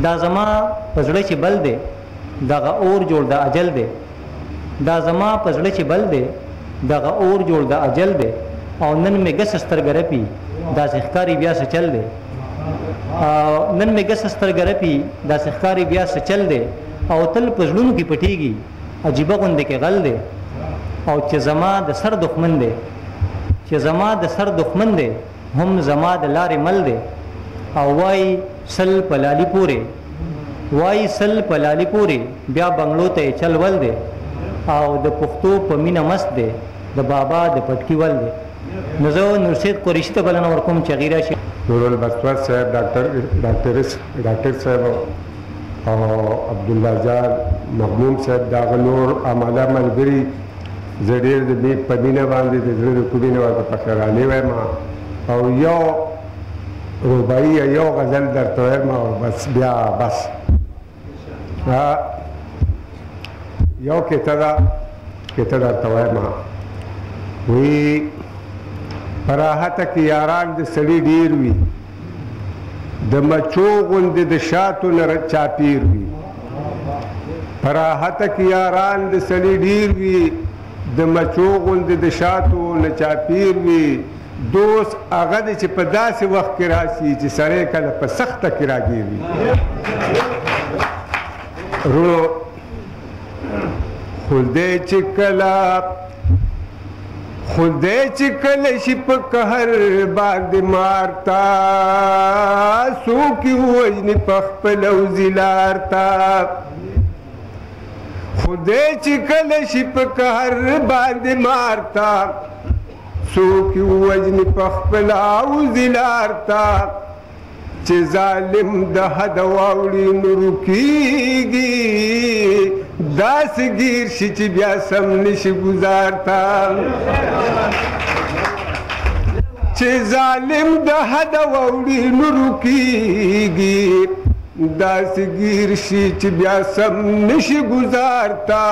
دا زما په زړه چې بل دی دغه اور جوړ د اجل دی دا زما په زړه چې بل دی دغه اور جوړ د اجل دی او نن مې ګس سترګه رپي داسې ښکاري بیا څه چل دی نن مې ګس سترګه رپي داسې ښکاري بیا څه چل دی او تل په زړونو کې پټېږي عجیبه غوندې کې غل دی او چې زما د سر دښمن دی چې زما د سر دښمن دی هم زما د لارې مل دی او وایي سل په لالي پورې وایي سل په لالي پورې بیا بنګلو ته یې چل ول دی او د پښتو په مینه مست دی د بابا د پټکي ول دی نو زه نورسید قریشي ته بلنه ورکوم چې هغې راشي نورالبصرت صاحب ډاکټر صاحب او عبدالله جان مغموم صاحب دغه نور عمله ملګري زه ډېر د دې په مینه باندې د زړه د کومې نه ورته فخرانې وایم او یو رباعي یو غزل درته وایم او بس بیا بس یو کیته درته وایم وی پراحته کې یاران د سړي ډېر وي د مچو غوندې د شاتو نه چاپیر وي پراحته کې یاران د سړي ډېر وي د مچو غوندې د شاتو نه چاپیر وي دوست هغه دی چې په داسې وخت کې راشي چې سړی کله په سخته کې راګیر وي رونو خدای چې کله شي په قهر باندې مارتا څوک یې ووژني په خپل اوزي لار ته خدای چې کله شي په قهر باندې مارتا څوک یې ووژني په خپل اوزي لار ته چې ظالم د حد واوړي نو رکېږي داسې ګیر شي چې بیا سم نشي ګزارتا چې ظالم د حد واوړي نو رکېږي داسې ګیر شي چې بیا سم نشي ګزارتا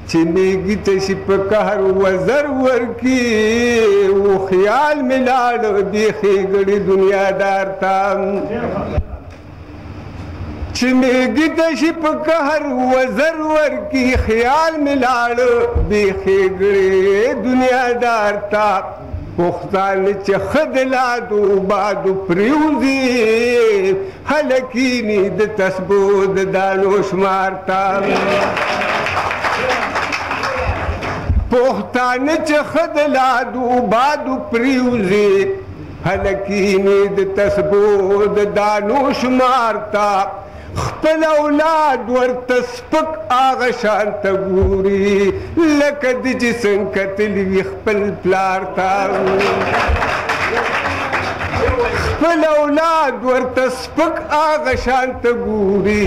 چې میږي ته شي په قهر وزر ورکي و خیال مې لاړ بیخي ګړي دنیادار ته چې میږي ته شي په قهر وزر ورکي خیال مې لاړ بیخي ګړي دنیادار ته پښتانه چې ښه د لادو بادو پرېوځي هلکیني د تسبو د دانو شمار ته پښتانه چې ښه د لادو بادو پرېوځي هلکیني د تسبو د دانو شمار ته خپل اولاد ورته سپک هغه شان ته ګوري لکه د چې څنګه کتلي وي خپل پلار ته خپل اولاد ورته سپک هغه شان ته ګوري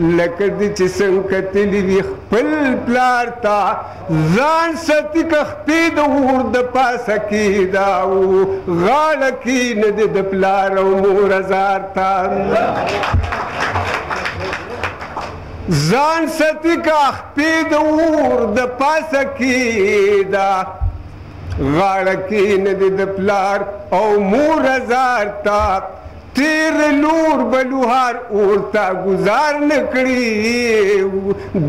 لکه د چې څنګه کتلي وي خپل پلار ته ځان ساتي که خپې د اور د پاسه کېده او غاړه کېنه د پلار او مور ازار ته ځان ساتي که خپې د اور د پاسه کېده غاړه کېنه د پلار او مور ازار ته تیر لور بلوهار اورتا گزار نکړي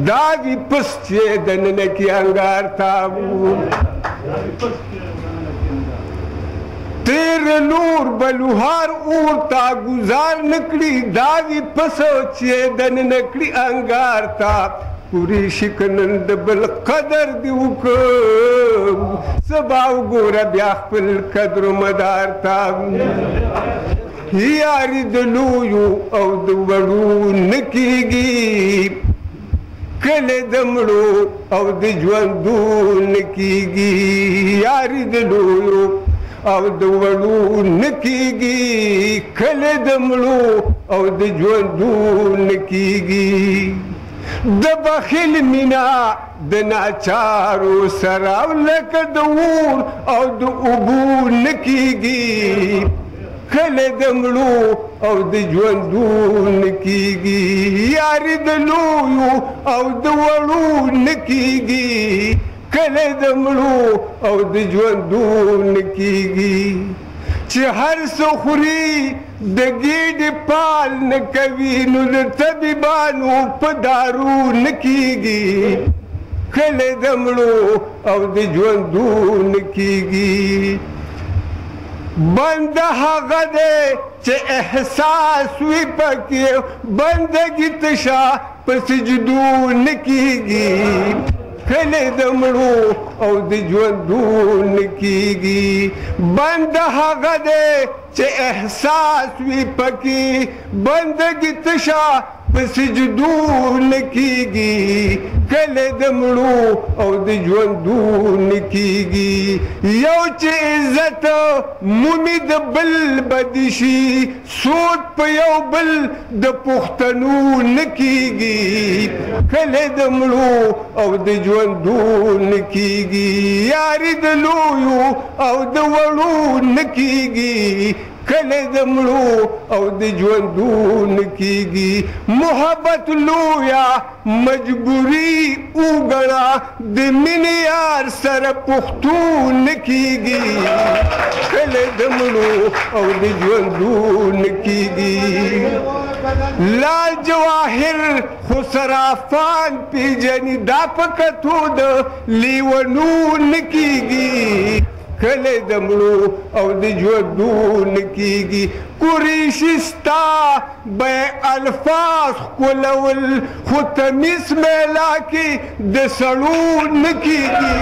دا وی پس چې دننه کې انګار تا تیر لور بلوهار اورتا گزار نکړي دا وی پس چې دننه کې انګار تا پوری شکنند بل قدر دی وکړ سبا وګوره بیا خپل قدر مدار تا یاری د لویو او د وړو نه کېږي کله د مړو او د ژوندو نه کېږي یاری د لویو او د وړو نه کېږي کله د مړو او د ژوندو نه کېږي د بخیل مینا د ناچارو سره لکه د اور او د اوبو نه کېږي کله د مړو او د ژوندو نه کېږي یاري د لویو او د وړو نه کېږي کله د مړو او د ژوندو نه کېږي چې هر څه خوري د ګیډې پال نه کوي نو د طبیبانو په دارو نه کیږي کله د مړو او د ژوندو نه کیږي بنده هغه دی چې احساس وي پکې بندګي تشا په سجدو نه کیږي کله د مړو او د ژوندو نه کیږي بنده هغه دی چې احساس وي پکې بندګي تشا په سجدو نه کیږي کله د مړو او د ژوندو نه کیږي یو چې عزت مومي د بل بدي شي سود په یو بل د پښتنو نه کیږي کله د مړو او د ژوندو نه کیږي یاري د لویو او د وړو نه کیږي کله د مړو او د ژوندو نه کیږي محبت لویا مجبوري وګڼه د مینې یار سره پښتو نه کیږي کله د مړو او د ژوندو نه کیږي لال جواهر خسرافان پیژني دا په کتو د لیونو نه کیږي کله د مړو او د ژوندو نه کیږي قریشي ستا به الفاظ ښکلول خو تمیز میلا کې د سړو نه کیږي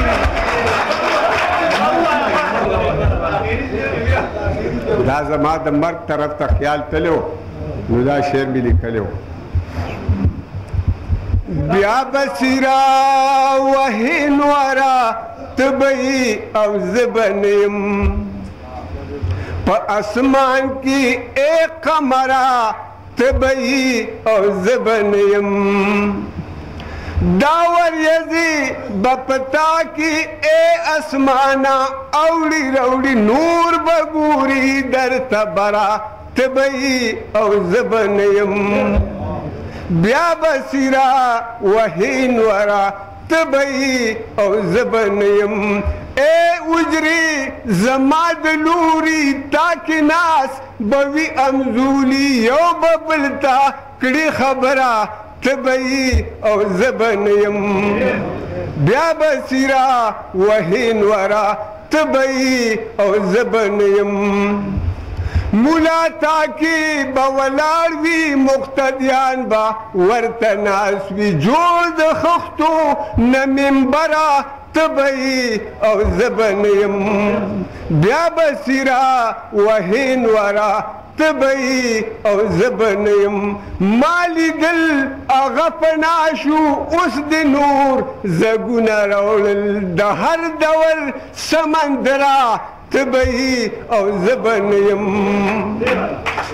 دا زما د مرګ طرف ته خیال تلو نو دا شعر مې لیکلی و بیا بصیرا وهې نوره تبئی او زبنیم پا اسمان کی ایک قمرہ تبئی او زبنیم داور یزی بپتا کی اے اسمانا اوڑی روڑی نور بگوری در تبرا تبئی او زبنیم بیا بصیرا وحین ورا تبئی او زبنیم اے اجری زما د لوري تاکي ناس بوي امزولي یو ببلتا کړي خبره تبئی او زبنیم بیا بصیرا وهین ورا تبئی او زبنیم مولا تاکی بولار وی مقتدیان با ورتناس وی جوړ د خختو نه منبره تبئی او زبنیم بیا بصیرا وهین ورا تبئی او زبنیم مالی دل اغا پناشو اس دی نور زگونا رولل دا هر دور سمندرا تبئی او زبنیم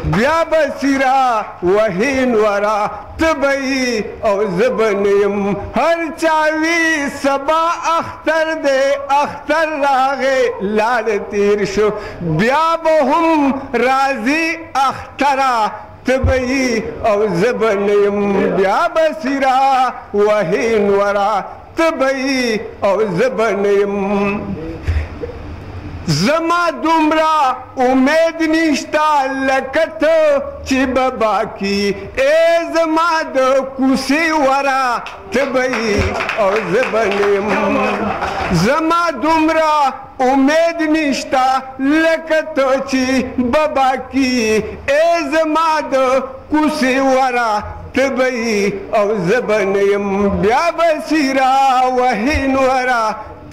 بیا بصیرا وهین ورا تبئی او زبنیم هر چاوی سبا اختر دے اختر راغے لال تیر شو بیا بهم رازی اخترا تبئی او زبنیم بیا بصیرا وهین ورا تبئی او زبنیم زما دومره امید نشته لکه ته چې بابا کی ای زما د کوڅې ورا تبئی او زبنیم زما دومره امید نشته لکه ته چې بابا کی ای زما د کوڅې ورا تبئی او زبنیم بیا بصیرا وهین ورا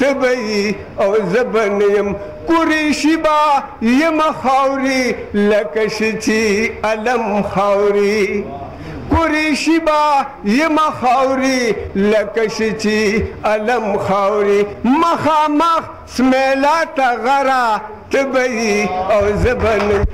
تبئی او زبنیم قریشی با یم خاوری لکش چی علم خاوری قریشی با یم خاوری لکش چی علم خاوری مخامخ سمیلا تا غرا تبئی او زبنیم